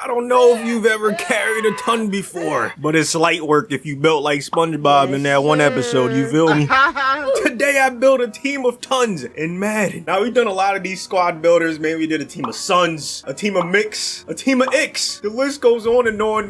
don't know if you've ever carried a ton before, but it's light work if you built like SpongeBob in that one episode, you feel me? Today I built a team of tons in Madden. Now we've done a lot of these squad builders, man. We did a team of Suns, a team of Mix, a team of Icks. The list goes on,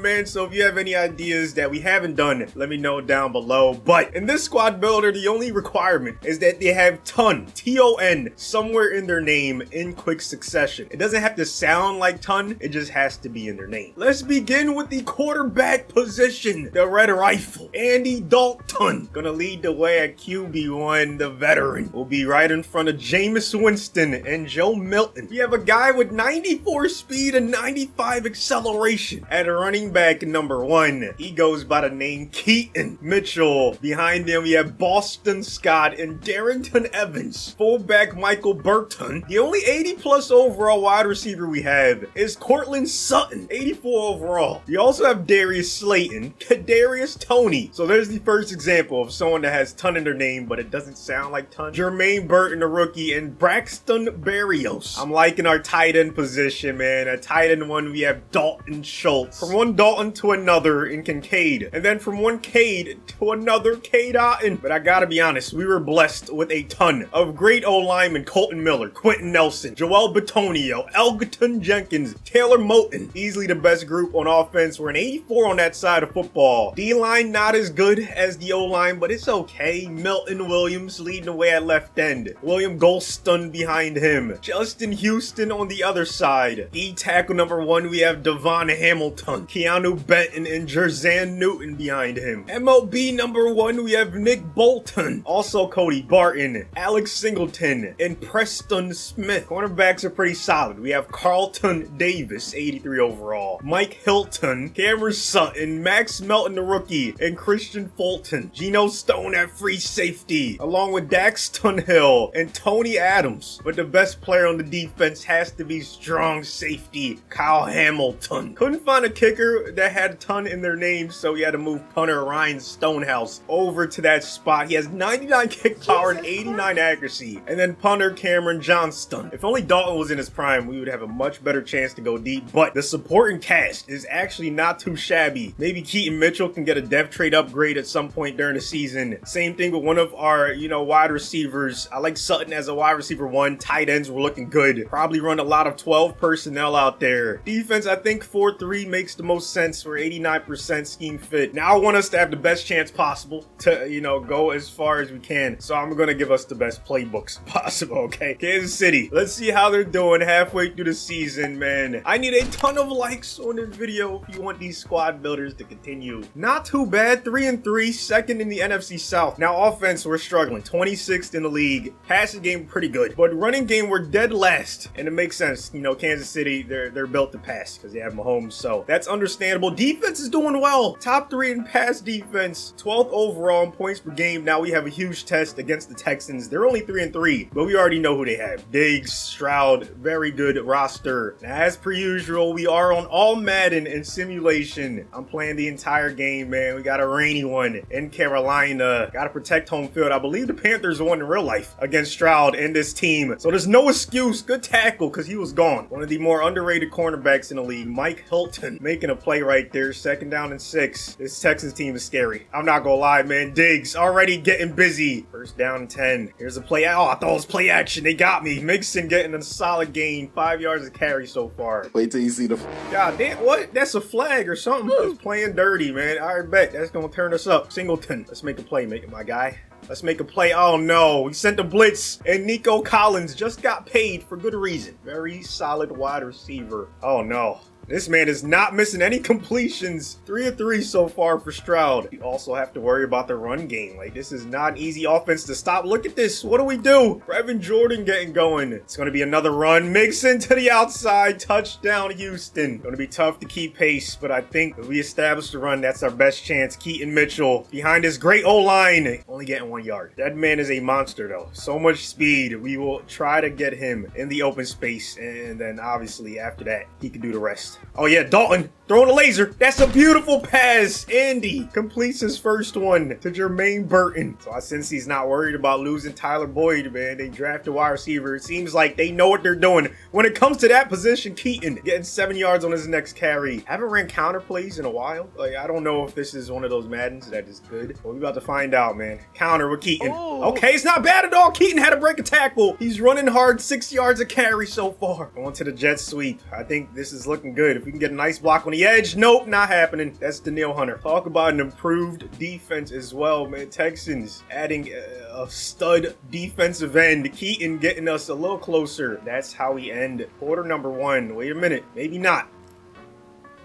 man. So if you have any ideas that we haven't done, let me know down below. But in this squad builder, the only requirement is that they have ton, T-O-N, somewhere in their name in quick succession. It doesn't have to sound like ton, it just has to be in their name. Let's begin with the quarterback position. The Red Rifle, Andy Dalton, gonna lead the way at QB1. The veteran will be right in front of Jameis Winston and Joe Milton. We have a guy with 94 speed and 95 acceleration at running back number 1. He goes by the name Keaton Mitchell. Behind him, we have Boston Scott and Darrington Evans. Fullback Michael Burton. The only 80+ overall wide receiver we have is Cortland Sutton, 84 overall. We also have Darius Slayton, Kadarius Toney. So there's the first example of someone that has ton in their name, but it doesn't sound like ton. Jermaine Burton, the rookie, and Braxton Berrios. I'm liking our tight end position, man. At tight end 1, we have Dalton Schultz. From one Dalton to another in Kincaid. And then from one Cade to another Cade Otten. But I gotta be honest, we were blessed with a ton of great O-linemen: Colton Miller, Quentin Nelson, Joel Bitonio, Elgato Jenkins, Taylor Moton. Easily the best group on offense. We're an 84 on that side of football. D-line not as good as the O-line, but it's okay. Milton Williams leading the way at left end. William Golston behind him. Justin Houston on the other side. E-tackle number 1, we have Devon Hamilton, Keanu Benton, and Jerzan Newton behind him. MLB number 1, we have Nick Bolton. Also Cody Barton, Alex Singleton, and Preston Smith. Cornerbacks are pretty solid. We have Carlton Davis, 83 overall. Mike Hilton, Cameron Sutton, Max Melton, the rookie, and Christian Fulton. Geno Stone at free safety, along with Daxton Hill and Tony Adams. But the best player on the defense has to be strong safety Kyle Hamilton. Couldn't find a kicker that had a ton in their name, so we had to move punter Ryan Stonehouse over to that spot. He has 99 kick power and 89 accuracy. And then punter Cameron Johnston. If only Dalton was in his prime, we would have a much better chance to go deep. But the supporting cast is actually not too shabby. Maybe Keaton Mitchell can get a depth trade upgrade at some point during the season. Same thing with one of our, wide receivers. I like Sutton as a wide receiver 1. Tight ends were looking good. Probably run a lot of 12 personnel out there. Defense, I think 4-3 makes the most sense. We're 89% scheme fit. Now I want us to have the best chance possible to, go as far as we can. So I'm going to give us the best playbooks possible, okay? Kansas City. Let's see how they're doing halfway through the season, man. I need a ton of likes on this video if you want these squad builders to continue. Not too bad. 3-3, second in the NFC South. Now offense, we're struggling. 26th in the league. Passing game pretty good, but running game we're dead last. And it makes sense. Kansas City, they're built to pass because they have Mahomes, so that's understandable. Defense is doing well. Top 3 in pass defense. 12th overall in points per game. Now we have a huge test against the Texans. They're only 3-3, but we already know who they have. Diggs, Stroud, very good roster. Now, as per usual, we are on all Madden and simulation. I'm playing the entire game, man. We got a rainy one in Carolina. Got to protect home field. I believe the Panthers won in real life against Stroud and this team. So there's no excuse. Good tackle because he was gone. One of the more underrated cornerbacks in the league. Mike Hilton making a play right there. 2nd down and 6. This Texans team is scary. I'm not gonna lie, man. Diggs already getting busy. 1st down and 10. Here's a play. Oh, I thought it was play action. They got me. Mixon getting a solid gain. 5 yards of carry so far. Wait till you see the... God damn, what? That's a flag or something. It's playing dirty, man. I bet that's gonna turn us up. Singleton. Let's make a play, my guy. Let's make a play. Oh no, he sent the blitz and Nico Collins just got paid for good reason. Very solid wide receiver. Oh no. This man is not missing any completions. 3-3 so far for Stroud. We also have to worry about the run game. Like, this is not an easy offense to stop. Look at this. What do we do? Brevin Jordan getting going. It's going to be another run. Mixon to the outside. Touchdown, Houston. Going to be tough to keep pace, but I think if we establish the run, that's our best chance. Keaton Mitchell behind his great O-line. Only getting 1 yard. That man is a monster, though. So much speed. We will try to get him in the open space, and then obviously after that, he can do the rest. Oh yeah, Dalton throwing a laser. That's a beautiful pass. Andy completes his first one to Jermaine Burton. So since he's not worried about losing Tyler Boyd, man, they draft a wide receiver. It seems like they know what they're doing. When it comes to that position, Keaton getting 7 yards on his next carry. Haven't ran counter plays in a while. Like, I don't know if this is one of those Maddens that is good. But we're about to find out, man. Counter with Keaton. Okay, it's not bad at all. Keaton had to break a tackle. He's running hard, 6 yards a carry so far. Going to the jet sweep. I think this is looking good. If we can get a nice block on the edge. Nope, not happening. That's Danielle Hunter. Talk about an improved defense as well, man. Texans adding a stud defensive end. Keaton getting us a little closer. That's how we end quarter number 1. Wait a minute. Maybe not.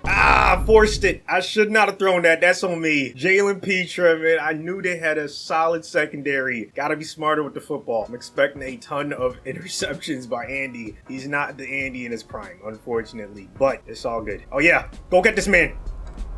Ah, forced it. I should not have thrown that. That's on me. Jalen Petra, man. I knew they had a solid secondary. Gotta be smarter with the football. I'm expecting a ton of interceptions by Andy. He's not the Andy in his prime, unfortunately. But it's all good. Oh, yeah. Go get this man.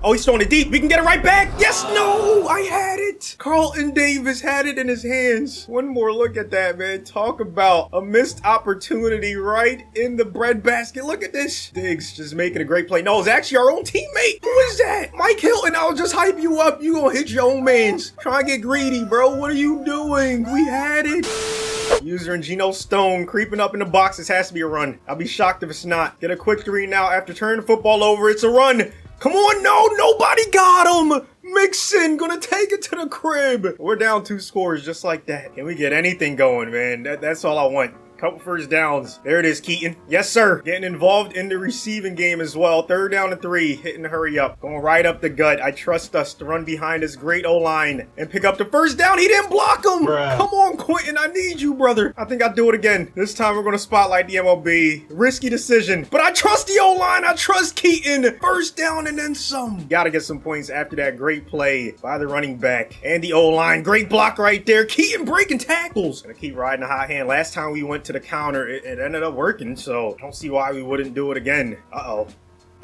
Oh, he's throwing it deep. We can get it right back. Yes, no, I had it. Carlton Davis had it in his hands. One more look at that, man. Talk about a missed opportunity right in the breadbasket. Look at this. Diggs just making a great play. No, it's actually our own teammate. Who is that? Mike Hilton, I'll just hype you up. You gonna hit your own mans. Try and get greedy, bro. What are you doing? We had it. User and Geno Stone creeping up in the box. This has to be a run. I'll be shocked if it's not. Get a quick 3 now after turning the football over. It's a run. Come on, no, nobody got him. Mixon gonna take it to the crib. We're down 2 scores just like that. Can we get anything going, man? That's all I want. Couple first downs. There it is, Keaton. Yes, sir. Getting involved in the receiving game as well. 3rd down and 3. Hitting the hurry up. Going right up the gut. I trust us to run behind this great O-line and pick up the first down. He didn't block him. Bruh. Come on, Quentin. I need you, brother. I think I'll do it again. This time we're going to spotlight the MLB. Risky decision. But I trust the O-line. I trust Keaton. First down and then some. Got to get some points after that great play by the running back. And the O-line. Great block right there. Keaton breaking tackles. Gonna keep riding the hot hand. Last time we went to the counter, it ended up working, so I don't see why we wouldn't do it again. Uh-oh.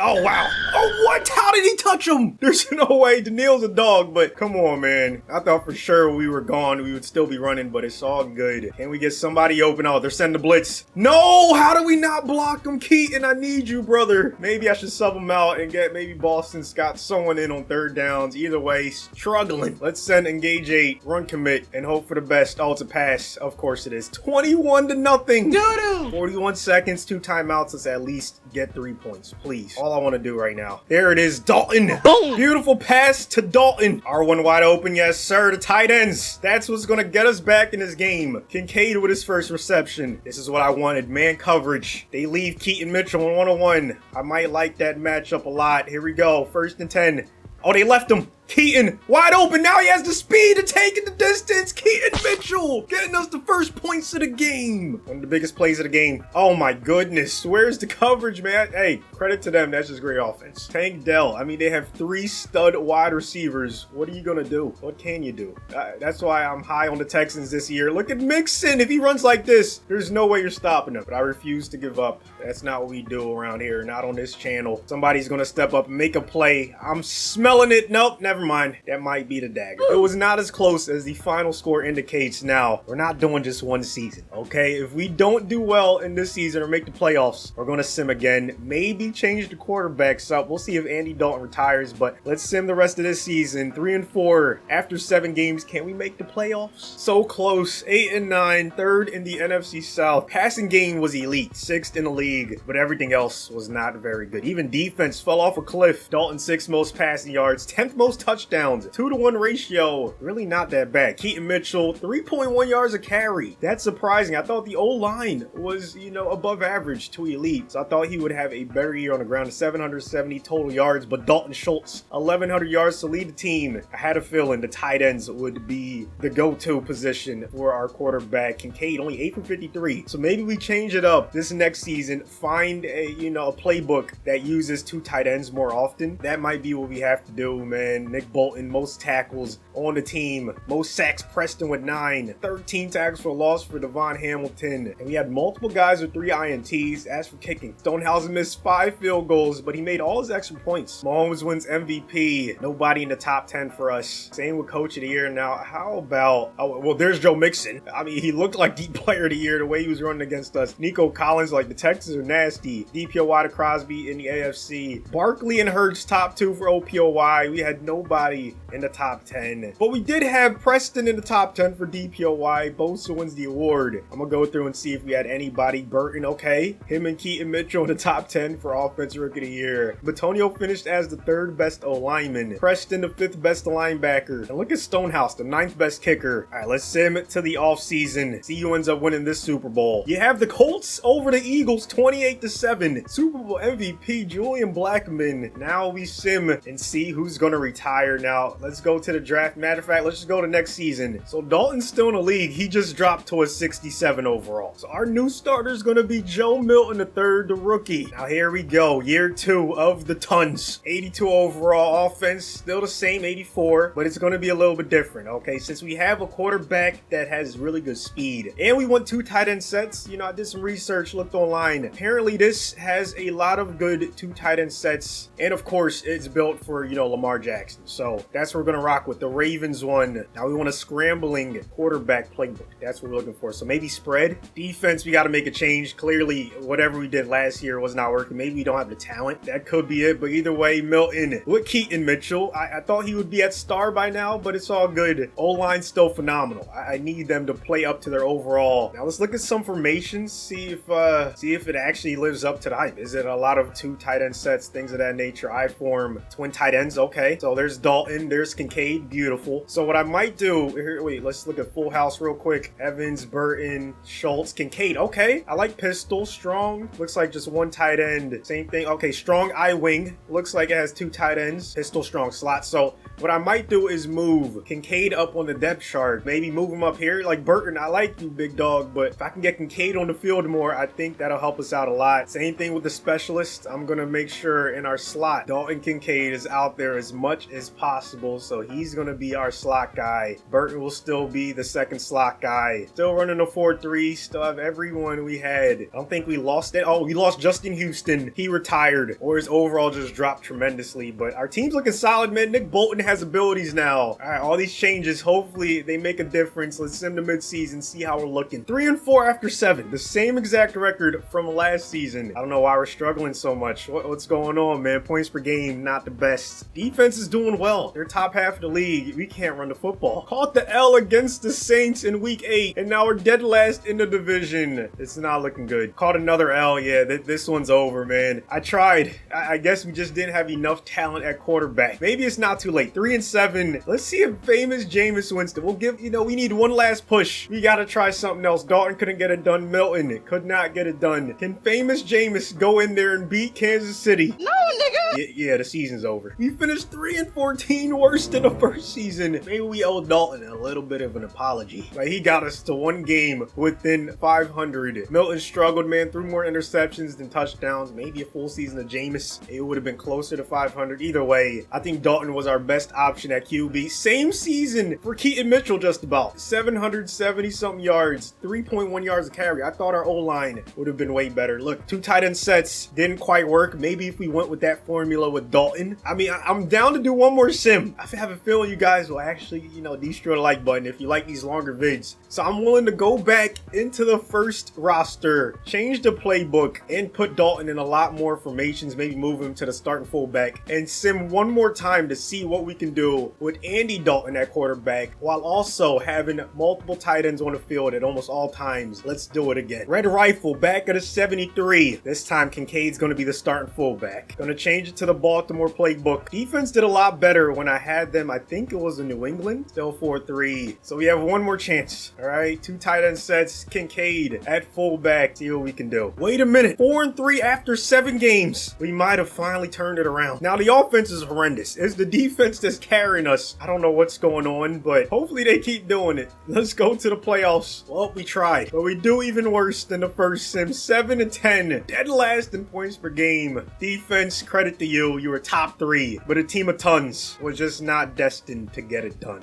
Oh, wow. Oh, what? How did he touch him? There's no way. Daniel's a dog, but come on, man. I thought for sure we were gone. We would still be running, but it's all good. Can we get somebody open? Oh, they're sending the blitz. No! How do we not block him, Keaton? I need you, brother. Maybe I should sub him out and get maybe Boston Scott someone in on 3rd downs. Either way, struggling. Let's send engage 8, run commit, and hope for the best. Oh, it's a pass. Of course it is. 21-0. Doo-doo! 41 seconds, 2 timeouts. Let's at least get 3 points, please. All I want to do right now. There it is, Dalton. Boom! Beautiful pass to Dalton. R1 wide open, yes sir. The tight ends. That's what's gonna get us back in this game. Kincaid with his first reception. This is what I wanted. Man coverage. They leave Keaton Mitchell on 101. I might like that matchup a lot. Here we go. 1st and 10. Oh, they left him. Keaton wide open. Now he has the speed to take it the distance. Keaton Mitchell getting us the first points of the game. One of the biggest plays of the game. Oh my goodness. Where's the coverage, man? Hey, credit to them. That's just great offense. Tank Dell. I mean, they have 3 stud wide receivers. What are you going to do? What can you do? That's why I'm high on the Texans this year. Look at Mixon. If he runs like this, there's no way you're stopping him. But I refuse to give up. That's not what we do around here. Not on this channel. Somebody's going to step up and make a play. I'm smelling it. Nope, never mind. That might be the dagger. It was not as close as the final score indicates. Now, we're not doing just one season, okay? If we don't do well in this season or make the playoffs, we're going to sim again. Maybe change the quarterbacks up. We'll see if Andy Dalton retires, but let's sim the rest of this season. 3-4 after 7 games. Can we make the playoffs? So close. 8-9, 3rd in the NFC South. Passing game was elite, 6th in the league, but everything else was not very good. Even defense fell off a cliff. Dalton 6th most passing yards, 10th most touchdowns. 2-to-1 ratio, really not that bad. Keaton Mitchell, 3.1 yards a carry. That's surprising. I thought the O-line was, above average to elite. So I thought he would have a better year on the ground. 770 total yards, but Dalton Schultz, 1,100 yards to lead the team. I had a feeling the tight ends would be the go-to position for our quarterback. Kincaid, only 8 for 53. So maybe we change it up this next season. Find a playbook that uses 2 tight ends more often. That might be what we have to do, man. Nick Bolton, most tackles on the team. Most sacks, Preston with 9. 13 tackles for loss for Devon Hamilton. And we had multiple guys with 3 INTs. As for kicking, Stonehausen missed 5 field goals, but he made all his extra points. Mahomes wins MVP. Nobody in the top 10 for us. Same with Coach of the Year. Now, how about... oh, well, there's Joe Mixon. I mean, he looked like Deep Player of the Year the way he was running against us. Nico Collins, like, the Texans are nasty. DPOY to Crosby in the AFC. Barkley and Hurts top 2 for OPOY. We had nobody in the top 10. But we did have Preston in the top 10 for DPOY. Bosa wins the award. I'm gonna go through and see if we had anybody. Burton, okay. Him and Keaton Mitchell in the top 10 for Offensive Rookie of the Year. Batonio finished as the 3rd best O-lineman. Preston, the 5th best linebacker. And look at Stonehouse, the 9th best kicker. All right, let's sim it to the offseason. See who ends up winning this Super Bowl. You have the Colts over the Eagles 28-7. Super Bowl MVP Julian Blackmon. Now we sim and see who's gonna retire. Now let's go to the draft. Matter of fact, let's just go to next season. So Dalton's still in the league. He just dropped to a 67 overall. So our new starter is gonna be Joe Milton III, the rookie. Now here we go. Year 2 of the Tons. 82 overall. Offense still the same, 84, but it's gonna be a little bit different. Okay, since we have a quarterback that has really good speed, and we want 2 tight end sets. You know, I did some research, looked online. Apparently this has a lot of good 2 tight end sets, and of course it's built for, you know, Lamar Jackson. So that's what we're gonna rock with. The Ravens one. Now we want a scrambling quarterback playbook. That's what we're looking for. So maybe spread. Defense, we got to make a change. Clearly whatever we did last year was not working. Maybe we don't have the talent. That could be it. But either way, Milton with Keaton Mitchell. I thought he would be at star by now, but it's all good. O-line's still phenomenal. I need them to play up to their overall. Now let's look at some formations. See if it actually lives up to the hype. Is it a lot of 2 tight end sets, things of that nature? I form twin tight ends. Okay, so there's Dalton, there's Kincaid. Beautiful. So what I might do here, wait, let's look at full house real quick. Evans, Burton, Schultz, Kincaid. Okay, I like Pistol. Strong looks like just 1 tight end. Same thing. Okay, Strong I wing looks like it has 2 tight ends. Pistol, Strong slot. So what I might do is move Kincaid up on the depth chart. Maybe move him up here. Like Burton, I like you, big dog, but if I can get Kincaid on the field more, I think that'll help us out a lot. Same thing with the specialist. I'm gonna make sure in our slot, Dalton Kincaid is out there as much as possible. So he's gonna be our slot guy. Burton will still be the 2nd slot guy. Still running a 4-3. Still have everyone we had. I don't think we lost it. Oh, we lost Justin Houston. He retired, or his overall just dropped tremendously. But our team's looking solid, man. Nick Bolton has abilities now. All right, all these changes, hopefully they make a difference. Let's sim to midseason, see how we're looking. 3-4 after 7. The same exact record from last season. I don't know why we're struggling so much. What's going on, man? Points per game, not the best. Defense is doing well. They're top half of the league. We can't run the football. Caught the L against the Saints in week 8, and now we're dead last in the division. It's not looking good. Caught another L. Yeah, this one's over, man. I tried. I guess we just didn't have enough talent at quarterback. Maybe it's not too late. 3-7. Let's see if famous Jameis Winston. We'll give, you know, we need one last push. We gotta try something else. Dalton couldn't get it done. Milton could not get it done. Can famous Jameis go in there and beat Kansas City? No, nigga. Yeah, the season's over. We finished 3-14, worse than the first season. Maybe we owe Dalton a little bit of an apology. Like, he got us to 1 game within 500. Milton struggled, man. Threw more interceptions than touchdowns. Maybe a full season of Jameis, it would have been closer to 500. Either way, I think Dalton was our best option at QB. Same season for Keaton Mitchell, just about 770 something yards, 3.1 yards a carry. I thought our O-line would have been way better. Look, 2 tight end sets didn't quite work. Maybe if we went with that formula with Dalton. I mean, I'm down to do one more sim. I have a feeling you guys will actually, you know, destroy the like button if you like these longer vids. So I'm willing to go back into the first roster, change the playbook, and put Dalton in a lot more formations, maybe move him to the starting fullback, and sim one more time to see what we can do with Andy Dalton at quarterback, while also having multiple tight ends on the field at almost all times. Let's do it again. Red Rifle back at a 73. This time Kincaid's going to be the starting fullback. Going to change it to the Baltimore playbook. Defense did a lot better when I had them. I think it was in New England. Still 4-3. So we have one more chance. All right, 2 tight end sets. Kincaid at fullback. See what we can do. Wait a minute. 4-3 after 7 games. We might have finally turned it around. Now the offense is horrendous. It's the defense that's carrying us. I don't know what's going on, but hopefully they keep doing it. Let's go to the playoffs. Well, we tried, but we do even worse than the first sim. 7-10, dead last in points per game. Defense, credit to you. You were top 3, but a team of tons was just not destined to get it done.